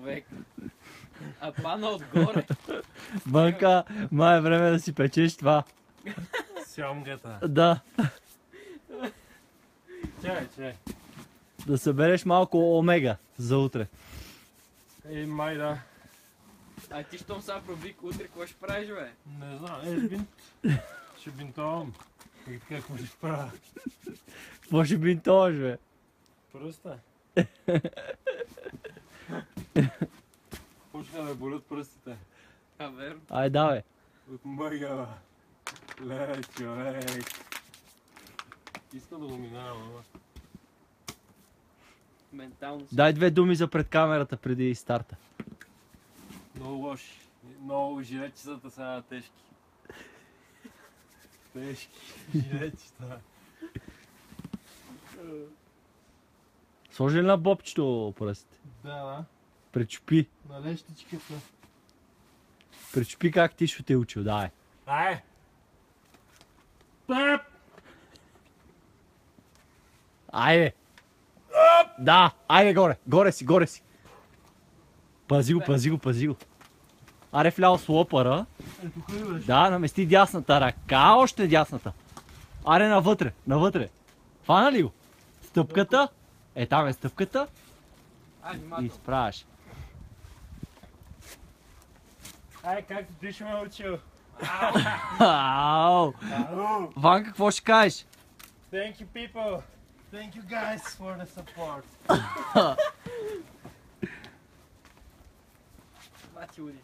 човек. А пана отгоре. Банка, май е време да си печеш това. Сямгата. Да. Чай. Да събереш малко омега за утре. Май да. А ти щом сега пробик утре, какво ще правиш, бе? Не знам, ще бинтовам. И така, какво ще правя? Какво ще бинтоваш, бе? Пръста. Почна да болят пръстите. А, верно. Ай, давай. От мъгава. Ле, човек. Искам да го минавам, ама. Ментално си. Дай 2 думи за пред камерата преди старта. Много лоши. Много жилетчетата са тежки. Тежки жилетчета. Сложи ли на бобчето пръстите? Да. Пречупи. На лещичката. Пречупи как ти ще те е учил, давай. Ай! Пеп! Айде! Да! Айде горе! Горе си! Пази го! Аре вляво с лопара. Тук ли беше? Да, намести дясната ръка, още дясната. Аре навътре. Фана ли го? Стъпката. Там е стъпката. Ай, И внимателно. изправяш. Ай, както ти ще ме учил. Ау! Ванка, какво ще кажеш? Thank you, people. Thank you guys for the support. Това ти уди.